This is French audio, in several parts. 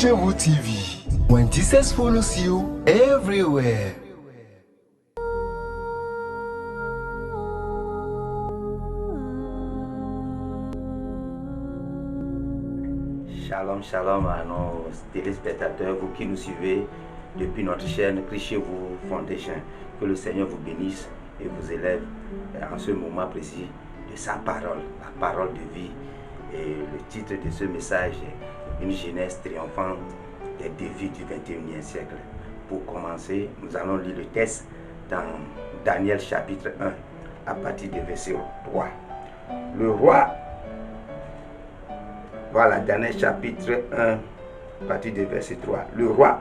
Chez-vous TV. When Jesus follows you everywhere. Shalom, shalom à nos téléspectateurs, vous qui nous suivez depuis notre chaîne Chez-vous Foundation. Que le Seigneur vous bénisse et vous élève en ce moment précis de sa parole, la parole de vie. Et le titre de ce message est Une jeunesse triomphante des défis du 21e siècle. Pour commencer, nous allons lire le texte dans Daniel chapitre 1 à partir du verset 3. Le roi, voilà, Daniel chapitre 1 à partir du verset 3. Le roi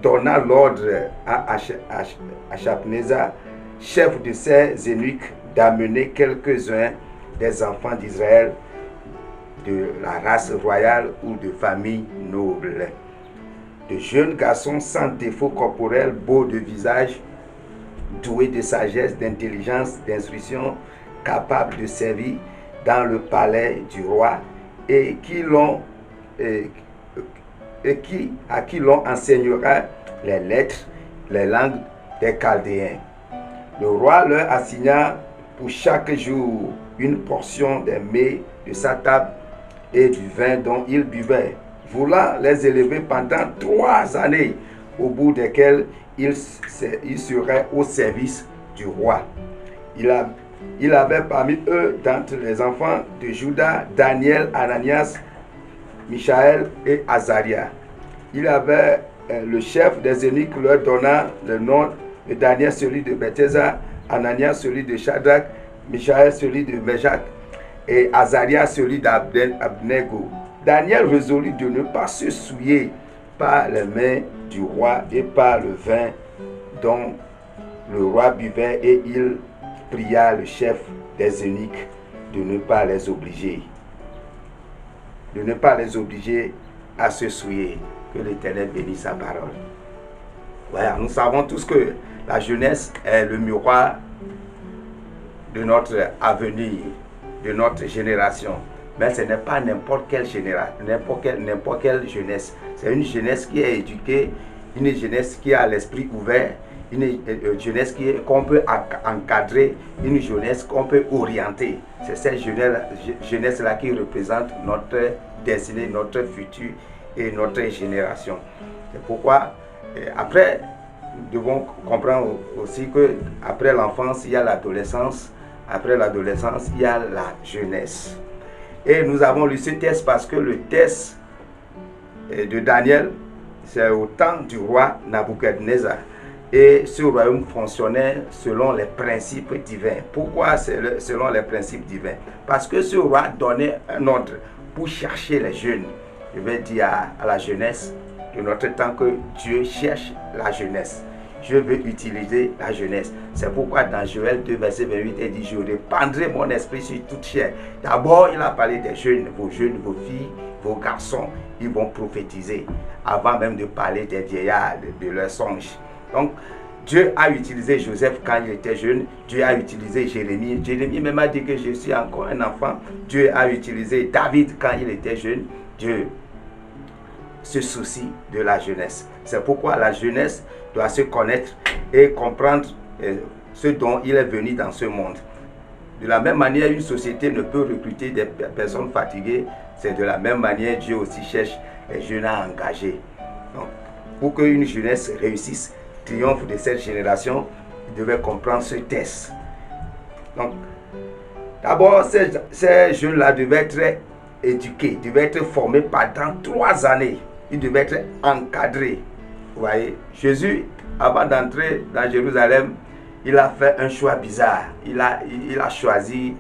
donna l'ordre à Achapnézar, chef de ses eunuques, d'amener quelques-uns des enfants d'Israël de la race royale ou de famille noble. De jeunes garçons sans défaut corporel, beaux de visage, doués de sagesse, d'intelligence, d'instruction, capables de servir dans le palais du roi et à qui l'on enseignera les lettres, les langues des Chaldéens. Le roi leur assigna pour chaque jour une portion des mets de sa table et du vin dont ils buvaient, voulant les élever pendant 3 années, au bout desquelles ils seraient au service du roi. Il avait parmi eux, d'entre les enfants de Juda, Daniel, Ananias, Michaël et Azaria. Il avait le chef des eunuques leur donna le nom de Daniel, celui de Bethesda, Ananias, celui de Shadrach, Michaël, celui de Meshach, et Azaria, celui d'Abnego. Daniel résolut de ne pas se souiller par les mains du roi et par le vin dont le roi buvait, et il pria le chef des eunuques de ne pas les obliger. De ne pas les obliger à se souiller. Que l'Éternel bénisse sa parole. Voilà, nous savons tous que la jeunesse est le miroir de notre avenir, de notre génération. Mais ce n'est pas n'importe quelle génération, n'importe quelle jeunesse. C'est une jeunesse qui est éduquée, une jeunesse qui a l'esprit ouvert, une jeunesse qu'on peut encadrer, une jeunesse qu'on peut orienter. C'est cette jeunesse-là qui représente notre destinée, notre futur et notre génération. C'est pourquoi, après, nous devons comprendre aussi qu'après l'enfance, il y a l'adolescence. Après l'adolescence, il y a la jeunesse. Et nous avons lu ce texte parce que le texte de Daniel, c'est au temps du roi Nabuchodonosor. Et ce royaume fonctionnait selon les principes divins. Pourquoi selon les principes divins? Parce que ce roi donnait un ordre pour chercher les jeunes. Je vais dire à la jeunesse de notre temps que Dieu cherche la jeunesse. Je veux utiliser la jeunesse. C'est pourquoi dans Joël 2, verset 28, il dit: je répandrai mon esprit sur toute chair. D'abord, il a parlé des jeunes, vos filles, vos garçons, ils vont prophétiser. Avant même de parler des vieillards, de leurs songes. Donc, Dieu a utilisé Joseph quand il était jeune. Dieu a utilisé Jérémie. Jérémie même a dit que je suis encore un enfant. Dieu a utilisé David quand il était jeune. Dieu se soucie de la jeunesse. C'est pourquoi la jeunesse doit se connaître et comprendre ce dont il est venu dans ce monde. De la même manière, une société ne peut recruter des personnes fatiguées. C'est de la même manière, Dieu aussi cherche les jeunes à engager. Donc, pour qu'une jeunesse réussisse, triomphe de cette génération, il devait comprendre ce test. Donc, d'abord, ces jeunes-là devaient être éduqués, devaient être formés pendant 3 années. Ils devaient être encadrés. Vous voyez, Jésus, avant d'entrer dans Jérusalem, il a fait un choix bizarre. Il a choisi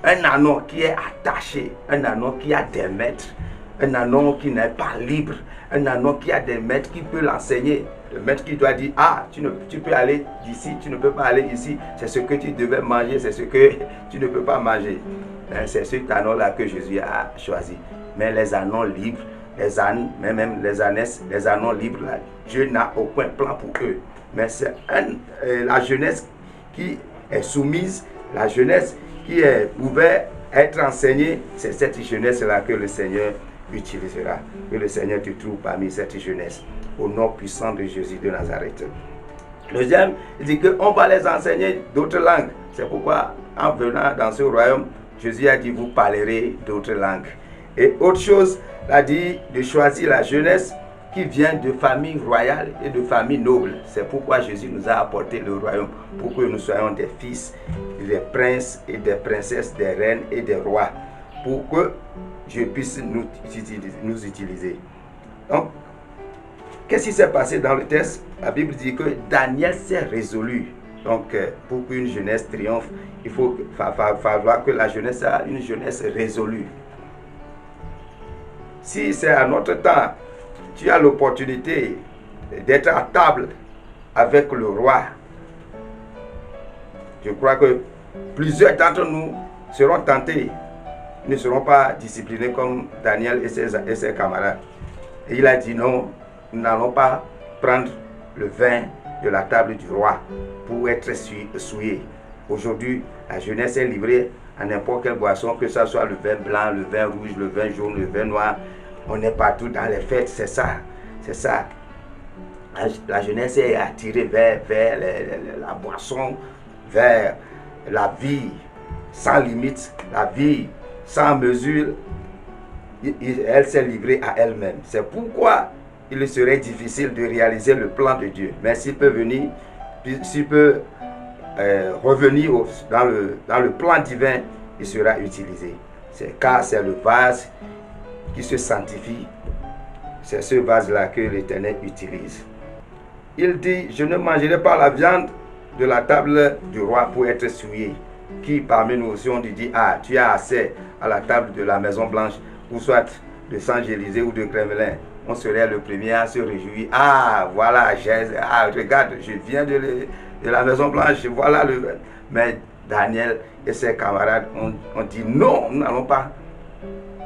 un anon qui est attaché, un anon qui a des maîtres, un anon qui n'est pas libre, un anon qui a des maîtres qui peut l'enseigner. Le maître qui doit dire: ah, tu peux aller d'ici, tu ne peux pas aller ici, c'est ce que tu devais manger, c'est ce que tu ne peux pas manger. C'est cet anon-là que Jésus a choisi. Mais les anons libres, même les anons libres, là, Dieu n'a aucun plan pour eux. Mais c'est la jeunesse qui est soumise, la jeunesse qui pouvait être enseignée, c'est cette jeunesse-là que le Seigneur utilisera. Que le Seigneur te trouve parmi cette jeunesse. Au nom puissant de Jésus de Nazareth. Deuxième, il dit qu'on va les enseigner d'autres langues. C'est pourquoi, en venant dans ce royaume, Jésus a dit, vous parlerez d'autres langues. Et autre chose, il a dit de choisir la jeunesse qui vient de familles royales et de familles nobles. C'est pourquoi Jésus nous a apporté le royaume, pour que nous soyons des fils, des princes et des princesses, des reines et des rois, pour que Dieu puisse nous utiliser. Donc, qu'est-ce qui s'est passé dans le texte? La Bible dit que Daniel s'est résolu. Donc, pour qu'une jeunesse triomphe, il faut falloir que la jeunesse a une jeunesse résolue. Si c'est à notre temps, tu as l'opportunité d'être à table avec le roi, je crois que plusieurs d'entre nous seront tentés, ne seront pas disciplinés comme Daniel et ses camarades. Et il a dit non, nous n'allons pas prendre le vin de la table du roi pour être souillé. Aujourd'hui, la jeunesse est livrée à n'importe quelle boisson, que ce soit le vin blanc, le vin rouge, le vin jaune, le vin noir. On est partout dans les fêtes, c'est ça. C'est ça. La jeunesse est attirée vers la boisson, vers la vie sans limite, la vie sans mesure. Elle s'est livrée à elle-même. C'est pourquoi il serait difficile de réaliser le plan de Dieu. Mais s'il peut venir, s'il peut revenir dans le plan divin, il sera utilisé. Car c'est le vase qui se sanctifie. C'est ce vase-là que l'Éternel utilise. Il dit, je ne mangerai pas la viande de la table du roi pour être souillé. Qui parmi nous aussi on lui dit, ah, tu as assez à la table de la Maison Blanche, ou soit de Saint-Élysée ou de Kremlin. On serait le premier à se réjouir. Ah, voilà, regarde, je viens de la Maison Blanche, voilà le... Mais Daniel et ses camarades ont dit, non, nous n'allons pas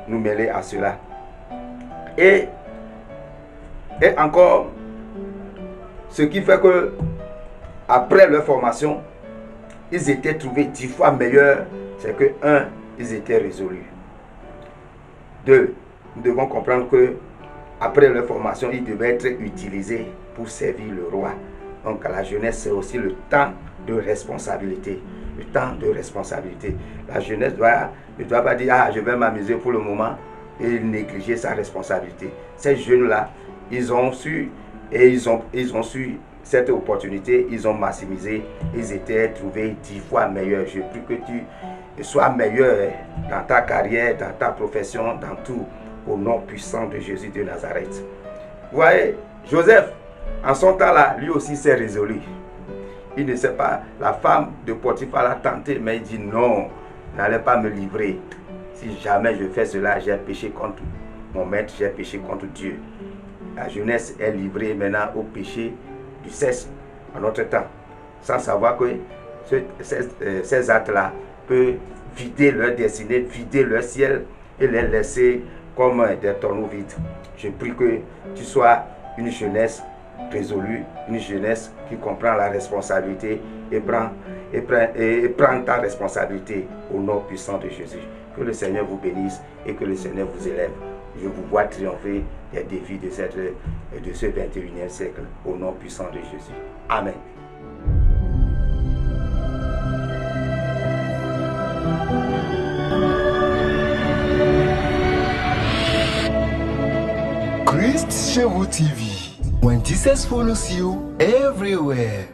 nous mêler à cela. Et encore, ce qui fait que après leur formation, ils étaient trouvés 10 fois meilleurs. C'est que, 1, ils étaient résolus. 2, nous devons comprendre que après leur formation, ils devaient être utilisés pour servir le roi. Donc, à la jeunesse, c'est aussi le temps de responsabilité. Le temps de responsabilité. La jeunesse ne doit pas dire, ah, je vais m'amuser pour le moment et négliger sa responsabilité. Ces jeunes-là, ils ont su cette opportunité, ils ont maximisé, ils étaient trouvés 10 fois meilleurs. Je prie que tu sois meilleur dans ta carrière, dans ta profession, dans tout, au nom puissant de Jésus de Nazareth. Vous voyez, Joseph, en son temps-là, lui aussi s'est résolu. Il ne sait pas, la femme de Potiphar l'a tenté, mais il dit non, n'allez pas me livrer. Si jamais je fais cela, j'ai péché contre mon maître, j'ai péché contre Dieu. La jeunesse est livrée maintenant au péché du sexe en notre temps, sans savoir que ces actes-là peuvent vider leur destinée, vider leur ciel et les laisser comme des tonneaux vides. Je prie que tu sois une jeunesse résolue, une jeunesse qui comprend la responsabilité et prend ta responsabilité au nom puissant de Jésus. Que le Seigneur vous bénisse et que le Seigneur vous élève. Je vous vois triompher des défis de ce 21e siècle au nom puissant de Jésus. Amen. Christ chez vous TV. When Jesus follows you everywhere.